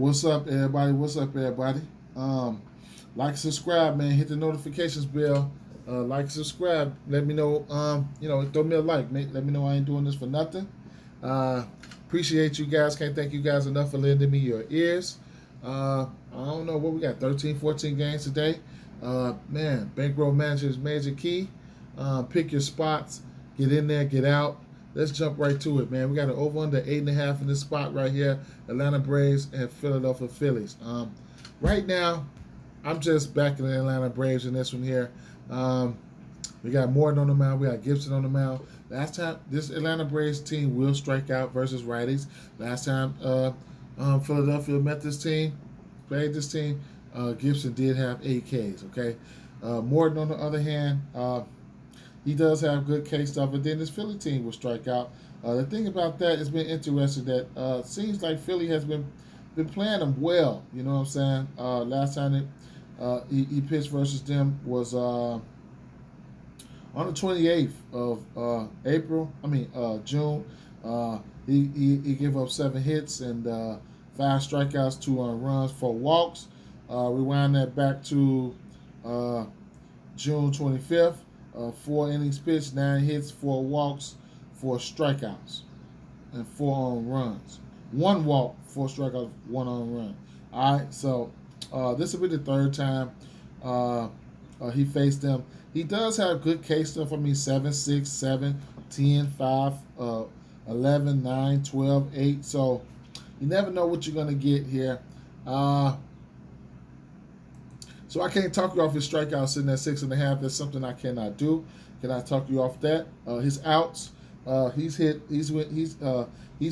What's up, everybody? What's up, everybody? Like, subscribe, man. Hit the notifications bell. Like, subscribe. Let me know. Throw me a like. Let me know I ain't doing this for nothing. Uh, Appreciate you guys. Can't thank you guys enough for lending me your ears. I don't know what we got. 13, 14 games today. Man, bankroll manager's major key. Pick your spots. Get in there. Get out. Let's jump right to it, man. We got an over under 8.5 in this spot right here. Atlanta Braves and Philadelphia Phillies. Right now, I'm just backing the Atlanta Braves in this one here. We got Morton on the mound. We got Gibson on the mound. Last time, this Atlanta Braves team will strike out versus righties. Last time Philadelphia met this team, played this team, Gibson did have 8 Ks, okay? Morton, on the other hand, he does have good case stuff, but then this Philly team will strike out. The thing about that has been interesting that seems like Philly has been playing them well. You know what I'm saying? Last time he pitched versus them was on the 28th of June. He gave up 7 hits and 5 strikeouts, 2 earned runs, 4 walks. Rewind that back to June 25th. 4 innings pitched, 9 hits, 4 walks, 4 strikeouts, and 4 earned runs. 1 walk, 4 strikeouts, 1 earned run. All right, so this will be the 3rd time he faced them. He does have good case stuff. 7, 6, 7, 10, 5, 11, 9, 12, 8. So you never know what you're going to get here. So I can't talk you off his strikeout sitting at 6.5. That's something I cannot do. Cannot talk you off that. His outs, he's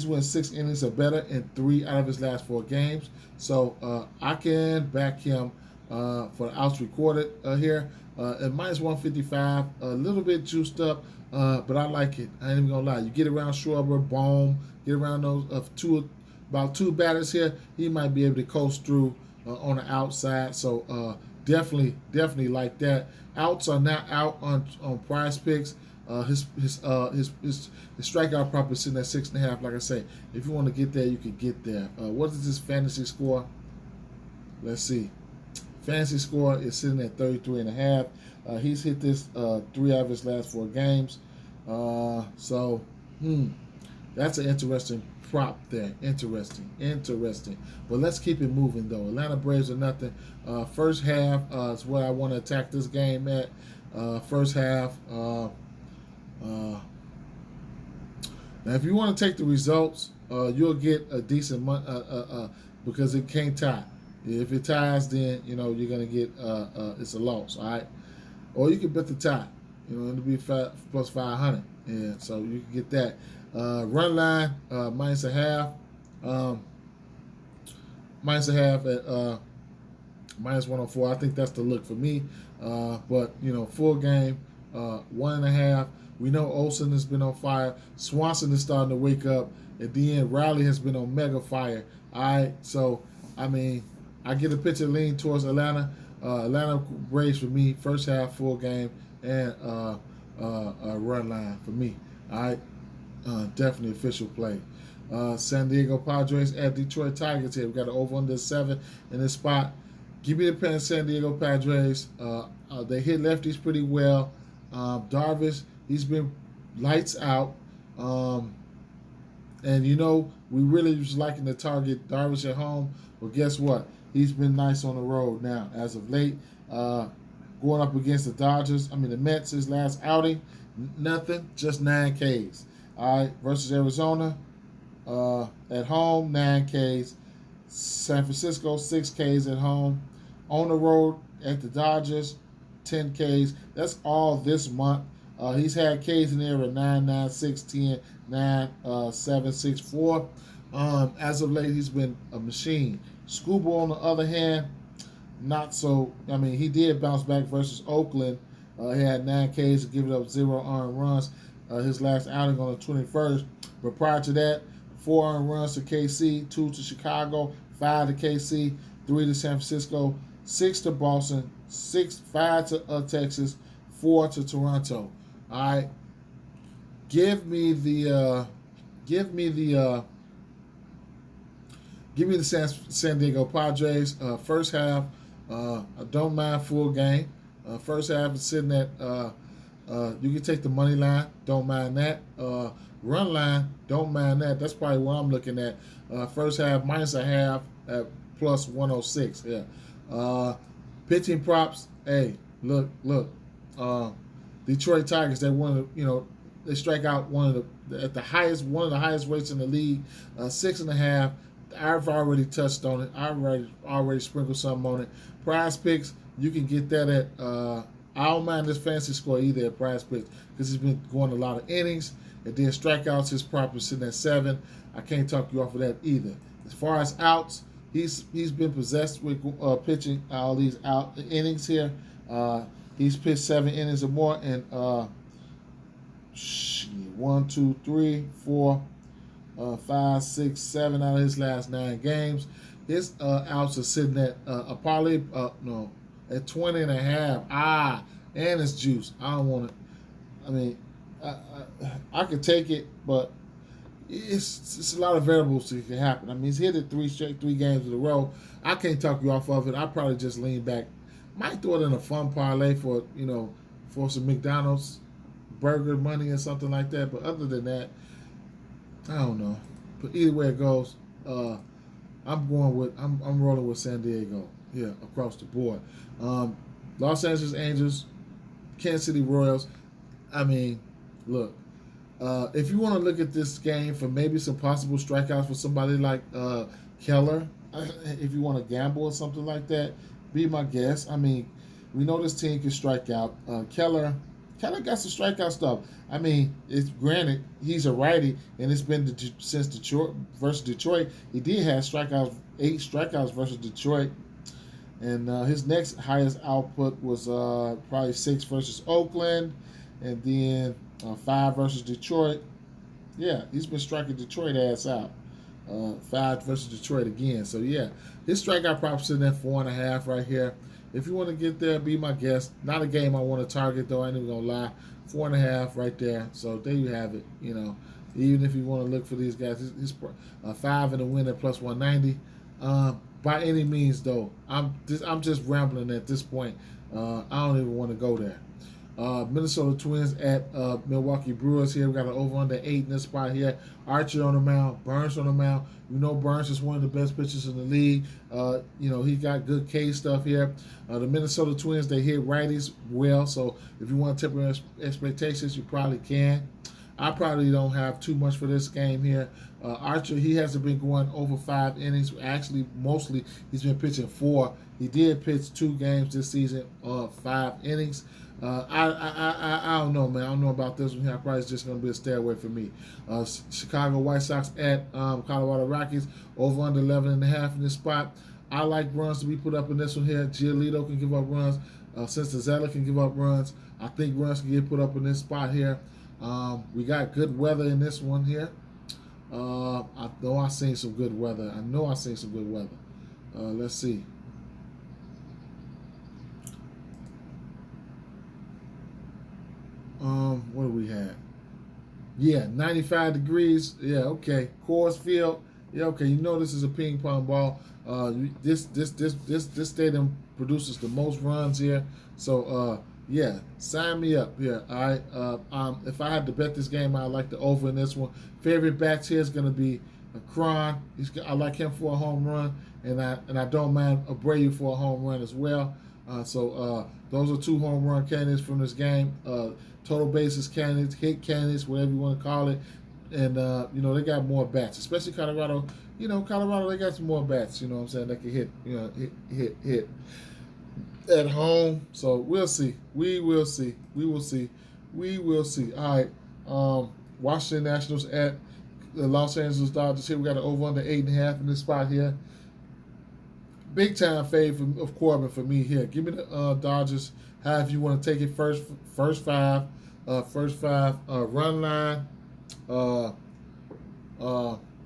won 6 innings or better in 3 out of his last 4 games. So I can back him for the outs recorded here at minus 155. A little bit juiced up, but I like it. I ain't even gonna lie. You get around Schwarber, Bohm, get around those about 2 batters here. He might be able to coast through on the outside. So definitely like that. Outs are not out on Prize Picks. His strikeout prop is sitting at 6.5. Like I say, if you want to get there, you can get there. What is his fantasy score? Let's see. Fantasy score is sitting at 33.5. He's hit this 3 out of his last 4 games. So that's an interesting prop there. Interesting. But let's keep it moving, though. Atlanta Braves are nothing. First half is where I want to attack this game at. First half. Now, if you want to take the results, you'll get a decent because it can't tie. If it ties, then you're going to get it's a loss. All right, or you can bet the tie. It'll be plus 500. Yeah, so you can get that. Run line minus a half. Minus a half at minus 104. I think that's the look for me. But full game 1.5. We know Olsen has been on fire. Swanson is starting to wake up. At the end, Riley has been on mega fire. All right, so I get a picture lean towards Atlanta. Atlanta Braves for me. First half, full game, and a run line for me. All right. Definitely official play. San Diego Padres at Detroit Tigers here. We got an over under 7 in this spot. Give me the pen, San Diego Padres. They hit lefties pretty well. Darvish, he's been lights out. And we really was liking to target Darvish at home. But guess what? He's been nice on the road now as of late. Going up against the the Mets, his last outing, nothing, just 9 Ks. All right, versus Arizona, at home, 9 Ks. San Francisco, 6 Ks at home. On the road at the Dodgers, 10 Ks. That's all this month. He's had Ks in there at 9, 9, 6, 10, 9, 7, 6, 4. As of late, he's been a machine. Scuba, on the other hand, not so. He did bounce back versus Oakland. He had 9 Ks, giving up 0 earned runs. His last outing on the 21st. But prior to that, 4 earned runs to KC, 2 to Chicago, 5 to KC, 3 to San Francisco, 6 to Boston, 5 to Texas, 4 to Toronto. All right. Give me the Give me the San Diego Padres. First half, I don't mind full game. First half is sitting at, you can take the money line, don't mind that. Run line, don't mind that. That's probably what I'm looking at. First half minus a half at plus 106. Yeah. Pitching props, hey, look. Detroit Tigers, they won, they strike out one of the highest rates in the league, 6.5. I've already touched on it. I've already sprinkled something on it. Prize Picks, you can get that at. I don't mind this fancy score either at Prize Picks because he's been going a lot of innings. And then strikeouts, his prop is sitting at 7. I can't talk you off of that either. As far as outs, he's been possessed with pitching all these innings here. He's pitched 7 innings or more, and 1, 2, 3, 4, 5, 6, 7 out of his last 9 games. His outs are sitting at a parlay, at 20.5. And it's juice. I don't want it. I mean, I could take it, but it's a lot of variables that can happen. I mean, he's hit it 3 games in a row. I can't talk you off of it. I'll probably just lean back. Might throw it in a fun parlay for some McDonald's burger money or something like that. But other than that, I don't know. But either way it goes, I'm rolling with San Diego here across the board. Los Angeles Angels, Kansas City Royals. I mean, look, if you want to look at this game for maybe some possible strikeouts for somebody like Keller, if you want to gamble or something like that, be my guest. I mean, we know this team can strike out. Keller got some strikeout stuff. I mean, it's granted he's a righty, and it's been since Detroit versus Detroit. He did have 8 strikeouts versus Detroit, and his next highest output was probably 6 versus Oakland, and then 5 versus Detroit. Yeah, he's been striking Detroit ass out. 5 versus Detroit again. So yeah, his strikeout prop sitting at 4.5 right here. If you want to get there, be my guest. Not a game I want to target though. I ain't even gonna lie. 4.5 right there. So there you have it. Even if you want to look for these guys, he's 5 in the win at plus 190. By any means though, I'm just rambling at this point. I don't even want to go there. Minnesota Twins at Milwaukee Brewers here. We got an over-under 8 in this spot here. Archer on the mound, Burns on the mound. Burns is one of the best pitchers in the league. He got good K stuff here. The Minnesota Twins, they hit righties well, so if you want to temper expectations, you probably can. I probably don't have too much for this game here. Archer, he hasn't been going over 5 innings. Actually, mostly he's been pitching 4. He did pitch 2 games this season, 5 innings. I don't know, man. I don't know about this one here. Probably it's just going to be a stay away for me. Chicago White Sox at Colorado Rockies, over under 11.5 in this spot. I like runs to be put up in this one here. Giolito can give up runs. Cincinnati can give up runs. I think runs can get put up in this spot here. We got good weather in this one here. I know I've seen some good weather. Let's see. What do we have? Yeah, 95 degrees. Yeah, okay. Coors Field. Yeah, okay. This is a ping pong ball. This stadium produces the most runs here. So yeah, sign me up. Yeah, all right. If I had to bet this game, I'd like the over in this one. Favorite backs here is going to be Cron. I like him for a home run, and I don't mind Abreu for a home run as well. So those are 2 home run candidates from this game. Total bases candidates, hit candidates, whatever you want to call it. And, they got more bats, especially Colorado. Colorado, they got some more bats, you know what I'm saying, that can hit at home. So we'll see. We will see. All right. Washington Nationals at the Los Angeles Dodgers here. We got an over under 8.5 in this spot here. Big time fade of Corbin for me here. Give me the Dodgers. However you want to take it, first five run line,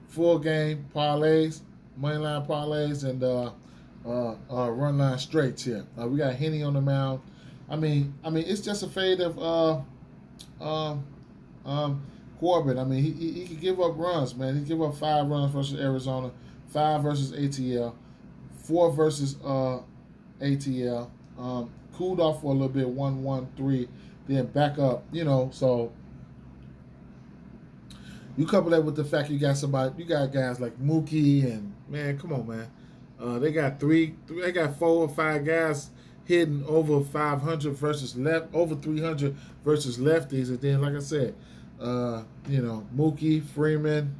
full game parlays, money line parlays, and run line straights here. We got Henny on the mound. I mean, it's just a fade of Corbin. I mean, he can give up runs, man. He give up 5 runs versus Arizona, 5 versus ATL, 4 versus ATL. Cooled off for a little bit, 1-1-3, then back up. So you couple that with the fact you got guys like Mookie and man, come on, man. They got they got 4 or 5 guys hitting over 500 versus over 300 versus lefties, and then like I said, Mookie, Freeman,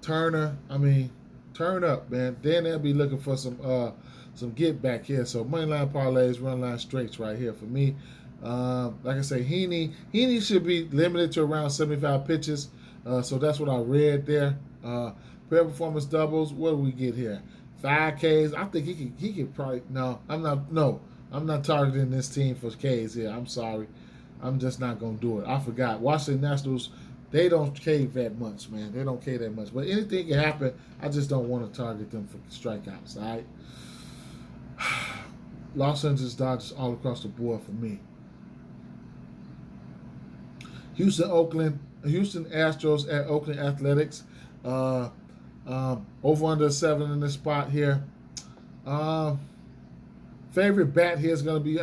Turner. I mean, turn up, man. Then they'll be looking for some get back here. So money line parlays, run line straights right here for me. Like I say, Heaney should be limited to around 75 pitches. So that's what I read there. Pair performance doubles. What do we get here? 5 Ks. I think he could probably. No, I'm not targeting this team for Ks here. I'm sorry. I'm just not gonna do it. I forgot. Washington Nationals, they don't K that much, man. They don't K that much. But anything can happen. I just don't want to target them for strikeouts. All right. Los Angeles Dodgers all across the board for me. Houston Astros at Oakland Athletics. Over under 7 in this spot here. Favorite bat here is going to be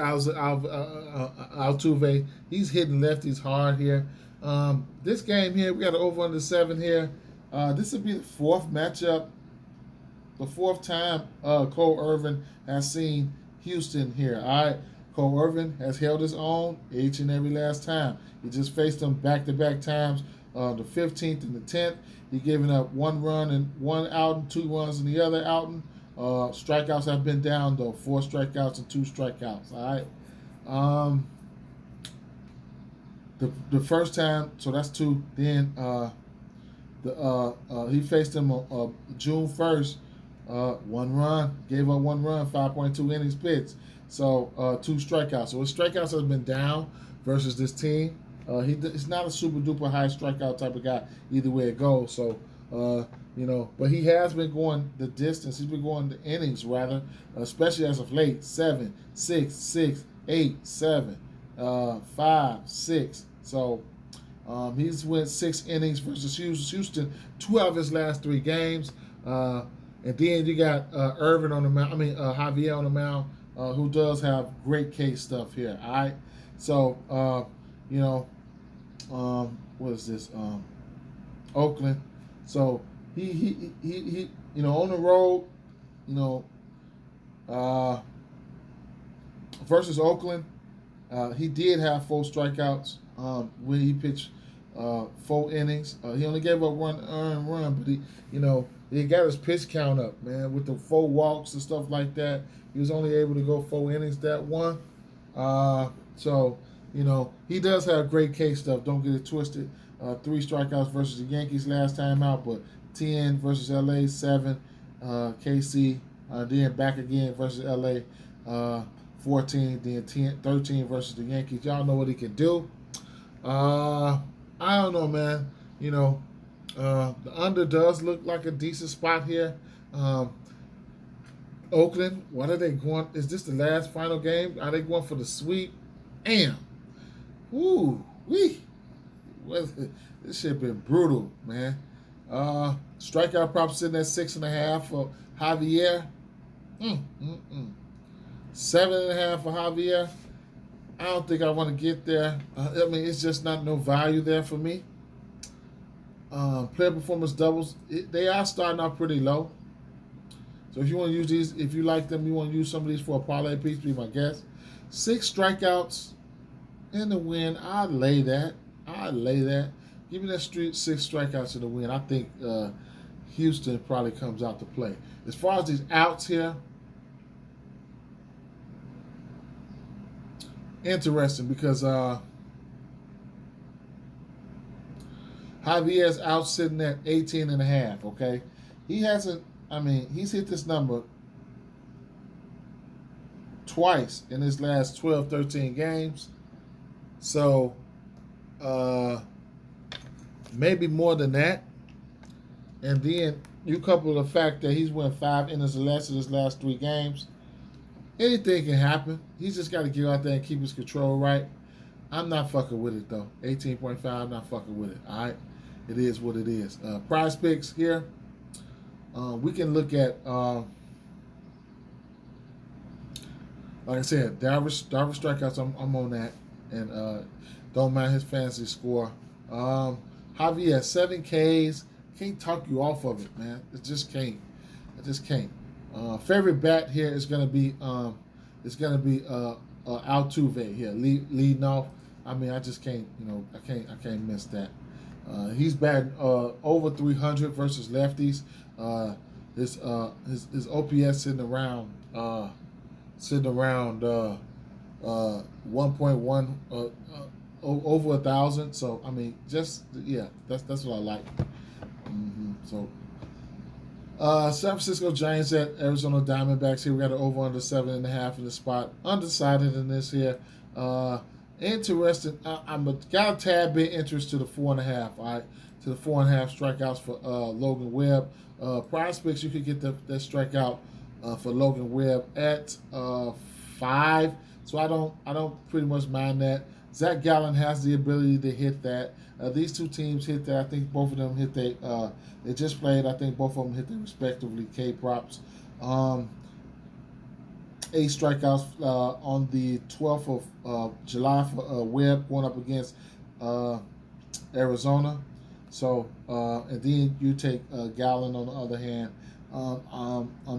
Altuve. He's hitting lefties hard here. This game here, we got an over under 7 here. This will be the 4th matchup. The 4th time Cole Irvin has seen Houston here. All right. Cole Irvin has held his own each and every last time. He just faced them back-to-back times. The 15th and the 10th, he giving up 1 run and 1 out and 2 runs in the other outing. Strikeouts have been down though, 4 strikeouts and 2 strikeouts. All right. The first time, so that's 2. Then he faced him June 1st. 1 run, gave up 1 run, 5.2 innings pitched. So 2 strikeouts. So his strikeouts has been down versus this team. He's not a super duper high strikeout type of guy either way it goes. So but he has been going the distance. He's been going the innings rather, especially as of late. 7, 6, 6, 8, 7, 5, 6. So he's went 6 innings versus Houston 2 out of his last 3 games. And then you got Irvin on the mound. Javier on the mound, who does have great K stuff here. All right. So what is this? Oakland. So he on the road, versus Oakland, he did have 4 strikeouts when he pitched 4 innings. He only gave up 1 earned run, but he got his pitch count up, man, with the 4 walks and stuff like that. He was only able to go 4 innings that one. So he does have great K stuff. Don't get it twisted. 3 strikeouts versus the Yankees last time out, but 10 versus LA, 7 KC, then back again versus LA, 14, then 13 versus the Yankees. Y'all know what he can do. I don't know, man. The under does look like a decent spot here. Oakland, what are they going? Is this the last final game? Are they going for the sweep? Damn. Ooh, wee. This shit been brutal, man. Strikeout prop sitting at 6.5 for Javier. 7.5 for Javier. I don't think I want to get there. It's just not no value there for me. Player performance doubles, they are starting off pretty low. So if you want to use these, if you like them, you want to use some of these for a parlay piece, be my guest. 6 strikeouts in the win. I'd lay that. Give me that 6 strikeouts in the win. I think Houston probably comes out to play. As far as these outs here, interesting because Javier's out sitting at 18.5, okay? He hasn't, he's hit this number twice in his last 12, 13 games. So, maybe more than that. And then you couple the fact that he's won 5 innings or less in his last 3 games. Anything can happen. He's just got to get out there and keep his control right. I'm not fucking with it, though. 18.5, I'm not fucking with it. All right? It is what it is. Prize picks here. We can look at, like I said, Darvish strikeouts. I'm on that, and don't mind his fantasy score. Javi has 7 Ks. Can't talk you off of it, man. It just can't. I just can't. Favorite bat here is gonna be Altuve here, leading off. I mean, I just can't. I can't miss that. He's batting over 300 versus lefties. His OPS sitting around 1.1 over 1,000. So I mean, that's what I like. So San Francisco Giants at Arizona Diamondbacks here. We got an over under 7.5 in the spot. Undecided in this here. Interesting. I'm got a tad bit interest to the 4.5. All right, to the 4.5 strikeouts for Logan Webb. Prospects, you could get that strikeout for Logan Webb at 5. So I don't pretty much mind that. Zach Gallen has the ability to hit that. These two teams hit that. I think both of them hit they just played. I think both of them hit their respectively K props. 8 strikeouts on the 12th of July for Webb going up against Arizona. So and then you take Gallen on the other hand.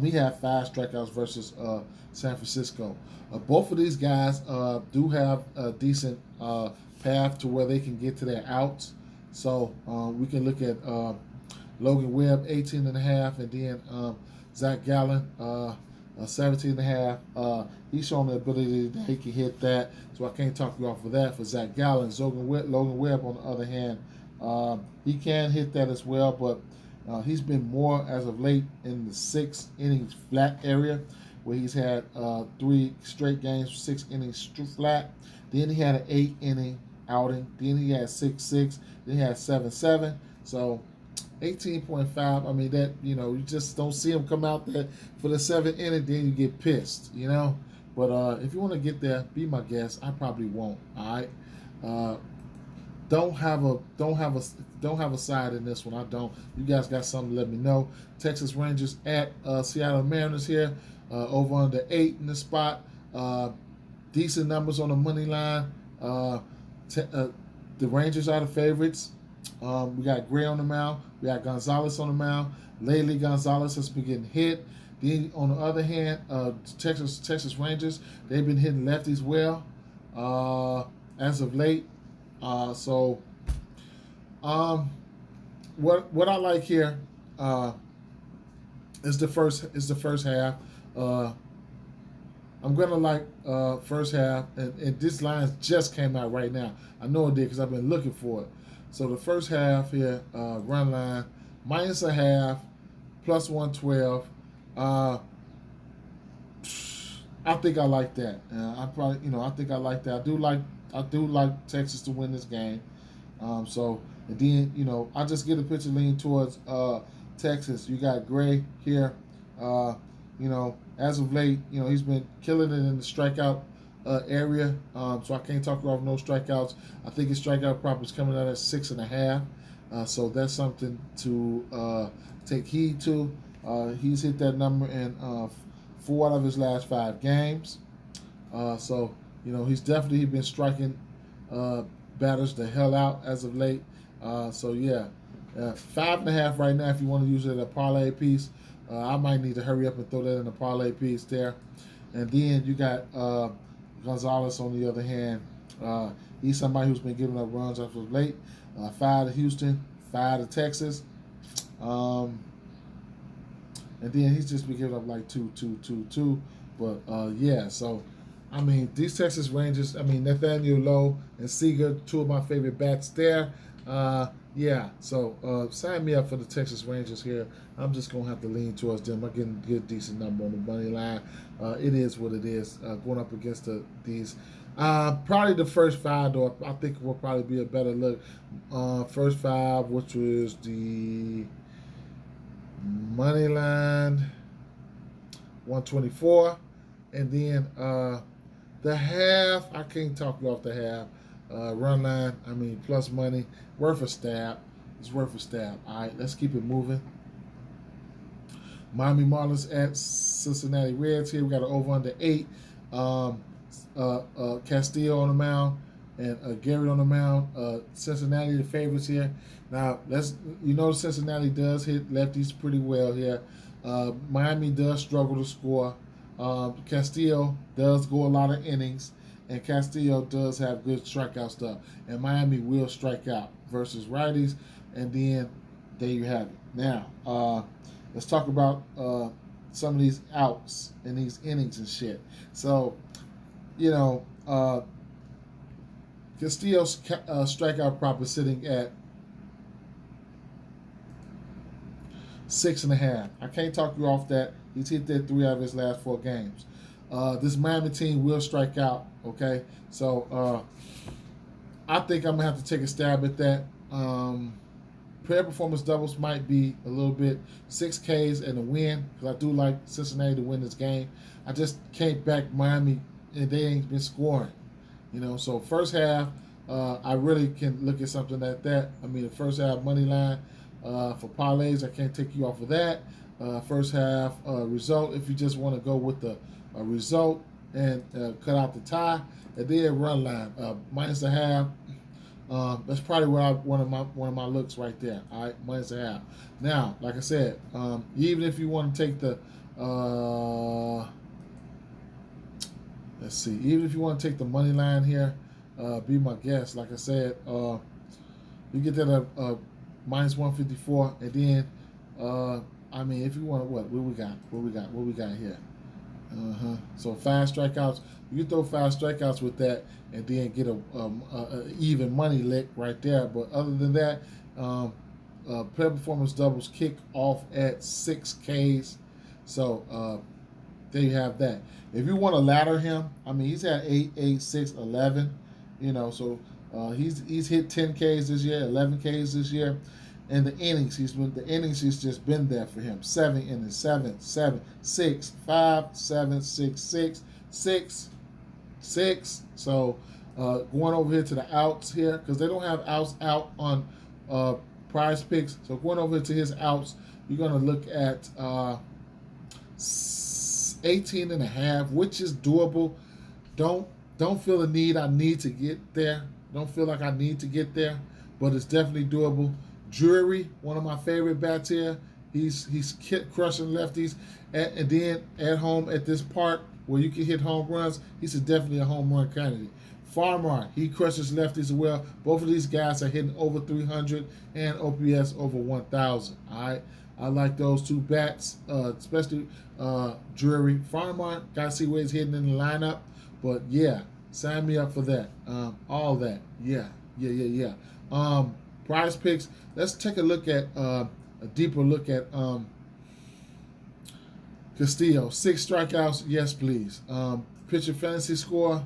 He had 5 strikeouts versus San Francisco. Both of these guys do have a decent path to where they can get to their outs. So we can look at Logan Webb 18.5, and then Zach Gallen 17.5. He's shown the ability that he can hit that, so I can't talk you off of that for Zach Gallen. Logan Webb, on the other hand, he can hit that as well, but he's been more as of late in the 6 innings flat area, where he's had 3 straight games, 6 innings flat. Then he had an 8-inning outing. Then he had 6-6. Then he had 7-7. So 18.5. I mean, that, you just don't see him come out there for the 7th inning. Then you get pissed, But if you want to get there, be my guest. I probably won't. All right. Don't have a side in this one. I don't. You guys got something to let me know. Texas Rangers at Seattle Mariners here. Over under 8 in the spot. Decent numbers on the money line. The Rangers are the favorites. We got Gray on the mound. We got Gonzalez on the mound. Lately, Gonzalez has been getting hit. Then, on the other hand, Texas Rangers, they've been hitting lefties well as of late. What I like here is the first half. I'm gonna like first half, and this line just came out right now. I know it did because I've been looking for it. So the first half here, run line -0.5, plus 112. I think I like that. I think I like that. I do like Texas to win this game. And then, I just get a picture leaning towards Texas. You got Gray here. As of late, he's been killing it in the strikeout area. So I can't talk about no strikeouts. I think his strikeout prop is coming out at 6.5. So that's something to take heed to. He's hit that number in 4 out of his last 5 games. He's definitely been striking batters the hell out as of late. 5.5 right now if you want to use it as a parlay piece. I might need to hurry up and throw that in a parlay piece there. And then you got Gonzalez on the other hand. He's somebody who's been giving up runs as of late. 5 to Houston, 5 to Texas. And then he's just been giving up like 2. But so I mean, these Texas Rangers, Nathaniel Lowe and Seager, 2 of my favorite bats there. So sign me up for the Texas Rangers here. I'm just going to have to lean towards them. I'm getting a good, decent number on the money line. It is what it is. Going up against these. Probably the first 5, though, I think will probably be a better look. First 5, which was the money line, 124. And then the half, I can't talk you off the half. Run line, plus money, worth a stab. It's worth a stab. All right, let's keep it moving. Miami Marlins at Cincinnati Reds here. We got an over under 8. Castillo on the mound and Garrett on the mound. Cincinnati the favorites here. Now Cincinnati does hit lefties pretty well here. Miami does struggle to score. Castillo does go a lot of innings, and Castillo does have good strikeout stuff. And Miami will strike out versus righties, and then there you have it. Now, let's talk about some of these outs and these innings and shit. So, Castillo's strikeout prop is sitting at 6.5. I can't talk you off that. He's hit that 3 out of his last 4 games. This Miami team will strike out. Okay, so I think I'm gonna have to take a stab at that. Prayer performance doubles might be a little bit 6 Ks and a win, because I do like Cincinnati to win this game. I just can't back Miami, and they ain't been scoring. So first half, I really can look at something like that. I mean, the first half money line for parlays, I can't take you off of that. First half result, if you just want to go with the result and cut out the tie, and then run line -1/2. That's probably one of my looks right there. All right, -1/2. Now, like I said, even if you want to take the let's see, even if you want to take the money line here, be my guest. Like I said, you get that at -154, and then I mean, if you want to, what we got here? So 5 strikeouts. You can throw 5 strikeouts with that, and then get a even money lick right there. But other than that, player performance doubles kick off at 6 Ks. So there you have that. If you want to ladder him, I mean, he's had 8, 8, 6, 11. So he's hit 10 Ks this year, 11 Ks this year. And the innings, he's just been there for him. 7 innings, 7, 7, 6, 5, 7, 6, 6, 6, 6. So going over here to the outs here, because they don't have outs out on Prize Picks. So going over to his outs, you're gonna look at 18.5, which is doable. Don't feel the need I need to get there. Don't feel like I need to get there, but it's definitely doable. Drury, one of my favorite bats here. He's crushing lefties, and then at home at this park where you can hit home runs, he's definitely a home run candidate. Farmar, he crushes lefties as well. Both of these guys are hitting over 300 and OPS over 1,000. All right, I like those 2 bats, especially Drury. Farmar, gotta see where he's hitting in the lineup, but yeah, sign me up for that. All that, yeah. Prize Picks. Let's take a look at a deeper look at Castillo. 6 strikeouts, yes please. Pitcher fantasy score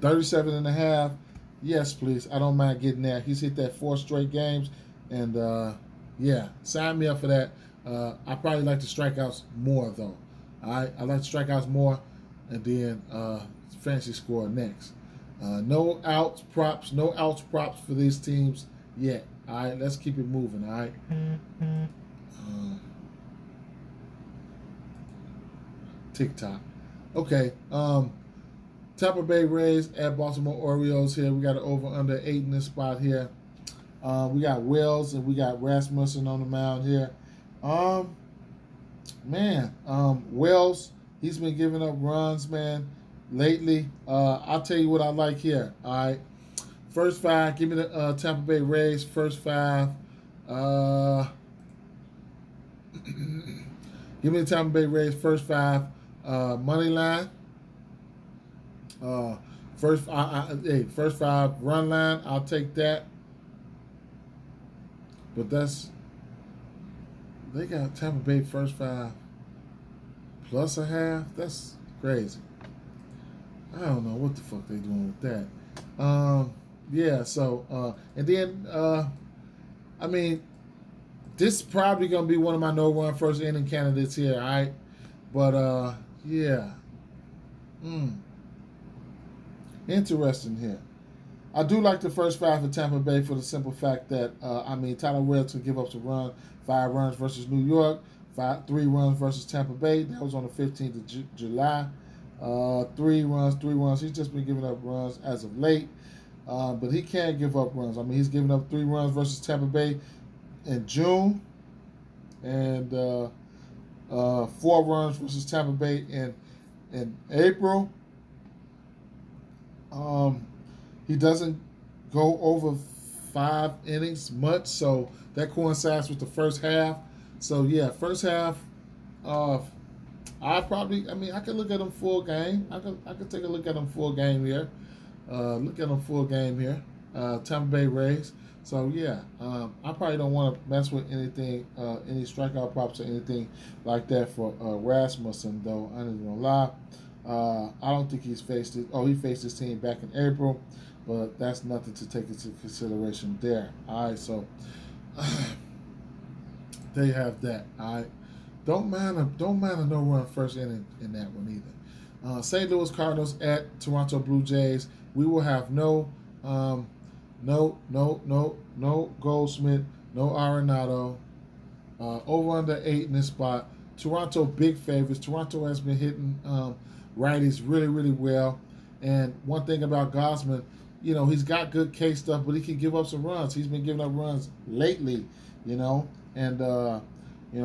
37.5, yes please. I don't mind getting that. He's hit that 4 straight games, and yeah, sign me up for that. I probably like the strikeouts more though. All right, I like the strikeouts more, and then fantasy score next. No outs props for these teams yet. All right, let's keep it moving. All right. TikTok. Okay. Tampa Bay Rays at Baltimore Orioles here. We got an over under 8 in this spot here. We got Wells and we got Rasmussen on the mound here. Wells, he's been giving up runs, man, lately. I'll tell you what I like here. All right, first 5. Give me the Tampa Bay Rays first 5. Give me the Tampa Bay Rays first 5 money line. First 5 run line. I'll take that. But they got Tampa Bay first 5 plus a half. That's crazy. I don't know what the fuck they doing with that. Yeah, so and then I mean, this is probably gonna be one of my no-run first inning candidates here, all right? But yeah. Interesting here. I do like the first 5 for Tampa Bay for the simple fact that Tyler Wells could give up some runs, 5 runs versus New York, 3 runs versus Tampa Bay. That was on the 15th of July. 3 runs. He's just been giving up runs as of late, but he can't give up runs. He's given up 3 runs versus Tampa Bay in June, and 4 runs versus Tampa Bay in April. He doesn't go over 5 innings much, so that coincides with the first half. So yeah, first half. I could look at him full game. I could take a look at him full game here. Tampa Bay Rays. So yeah, I probably don't want to mess with anything, any strikeout props or anything like that for Rasmussen. Though I ain't gonna lie, I don't think he's faced it. Oh, he faced his team back in April, but that's nothing to take into consideration there. All right, so there you have that. All right. Don't mind a no run first inning in that one either. St. Louis Cardinals at Toronto Blue Jays. We will have no Goldsmith, no Arenado. Over under 8 in this spot. Toronto big favorites. Toronto has been hitting righties really, really well. And one thing about Gosman, he's got good K stuff, but he can give up some runs. He's been giving up runs lately, and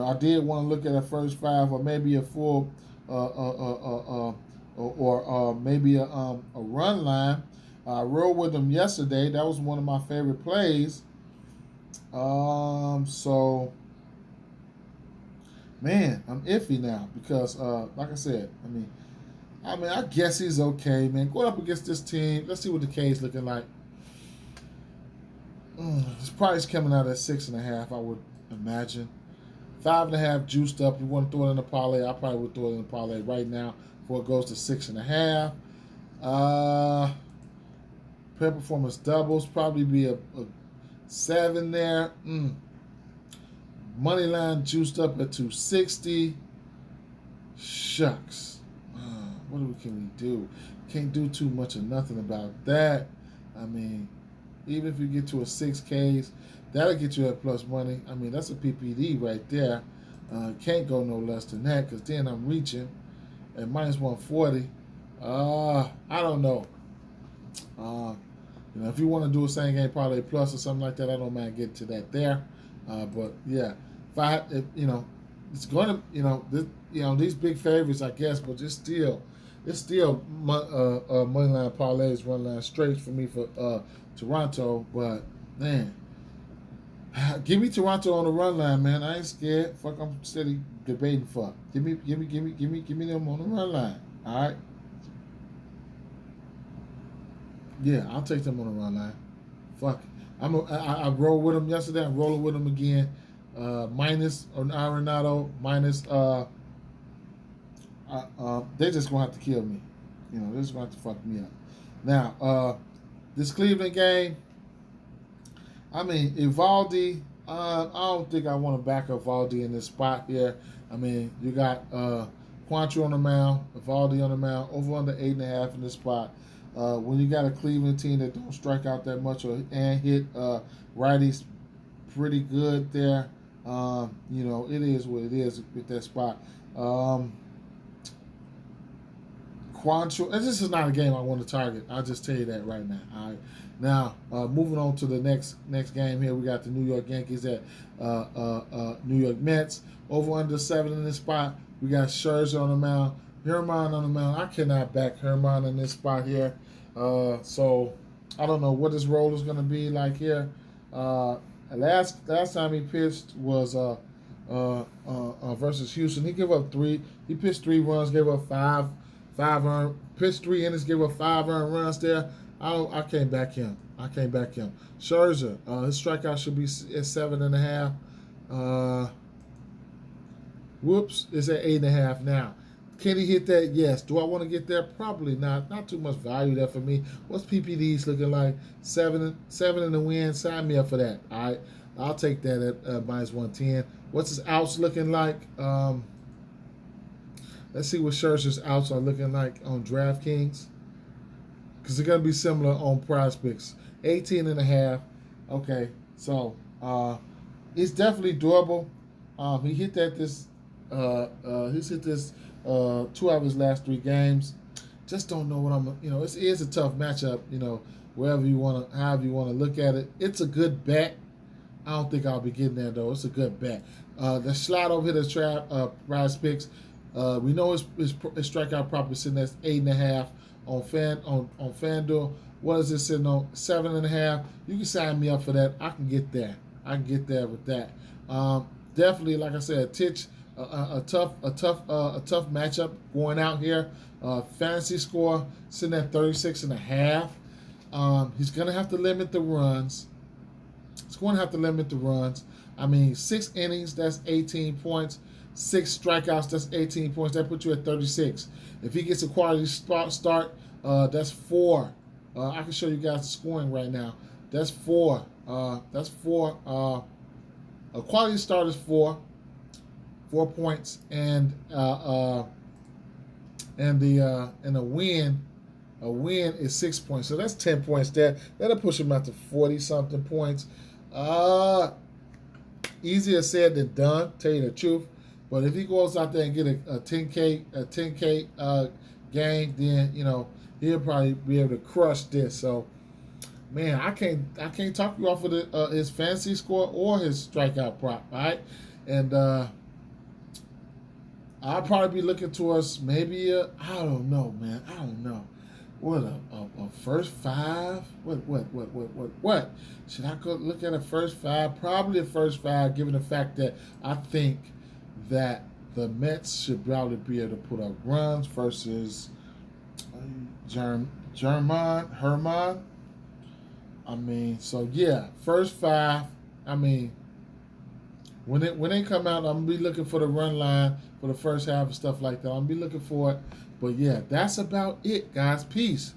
I did want to look at a first 5 or maybe a full or maybe a run line. I rode with them yesterday. That was one of my favorite plays. So, man, I'm iffy now because, like I said, I guess he's okay, man. Going up against this team, let's see what the K's looking like. His price coming out at 6.5, I would imagine. 5.5 juiced up. You want to throw it in a parlay? I probably would throw it in a parlay right now before it goes to 6.5. Pair performance doubles probably be a 7 there. Money line juiced up at 260. Shucks. What can we do? Can't do too much of nothing about that. Even if you get to a 6Ks, that'll get you at plus money. That's a PPD right there. Can't go no less than that because then I'm reaching at minus 140. I don't know. If you want to do a same game parlay plus or something like that, I don't mind getting to that there. But yeah, it's going to, these big favorites, I guess, but it's still money line parlays, run line straight for me for Toronto. But man, give me Toronto on the run line, man. I ain't scared. Fuck, I'm steady debating for. Give me them on the run line. All right. Yeah, I'll take them on the run line. Fuck. I rolled with them yesterday. I'm rolling with them again. Minus on Arenado. Minus. They're just gonna have to kill me. They're just gonna have to fuck me up. Now, this Cleveland game. Evaldi. I don't think I want to back up Evaldi in this spot here. You got Quantrill on the mound, Evaldi on the mound, over under 8.5 in this spot. When you got a Cleveland team that don't strike out that much and hit righties pretty good there, it is what it is with that spot. Quantrill, and this is not a game I want to target. I'll just tell you that right now. All right. Now, moving on to the next game here, we got the New York Yankees at New York Mets. Over under 7 in this spot. We got Scherzer on the mound, Herman on the mound. I cannot back Herman in this spot here. So I don't know what his role is going to be like here. Last time he pitched was versus Houston. He gave up 3. He pitched 3 runs, gave up 5 earned. Pitched 3 innings, gave up 5 earned runs there. I can't back him. Scherzer, his strikeout should be at 7.5. It's at 8.5 now. Can he hit that? Yes. Do I want to get there? Probably not. Not too much value there for me. What's PPDs looking like? 7 in the win. Sign me up for that. All right. I'll take that at minus 110. What's his outs looking like? Let's see what Scherzer's outs are looking like on DraftKings. because it's going to be similar on Prize Picks. 18.5. Okay, so it's definitely doable. He hit that he's hit this 2 out of his last 3 games. Just don't know what it is a tough matchup, however you want to look at it. It's a good bet. I don't think I'll be getting there though. It's a good bet. The slide over here to Prize Picks. We know his strikeout prop is sitting at 8.5 on FanDuel. What is it sitting on? 7.5. You can sign me up for that. I can get there. I can get there with that. Definitely, like I said, a tough matchup going out here. Fantasy score sitting at 36.5. He's gonna have to limit the runs. I mean, 6 innings, that's 18 points. 6 strikeouts, that's 18 points. That puts you at 36. If he gets a quality start, that's 4. I can show you guys the scoring right now. That's 4. That's 4. A quality start is 4 points, and a win is 6 points. So that's 10 points there. That'll push him out to 40-something points. Easier said than done, tell you the truth. But if he goes out there and get a 10K game, then he'll probably be able to crush this. So, man, I can't talk you off of his fantasy score or his strikeout prop, all right? And I'll probably be looking towards maybe I don't know, man. I don't know. What a first 5? What? Should I go look at a first 5? Probably a first 5, given the fact that I think that the Mets should probably be able to put up runs versus Herman. I mean, so yeah, first 5. I mean, when they come out, I'm gonna be looking for the run line for the first half and stuff like that. I'm gonna be looking for it. But yeah, that's about it, guys. Peace.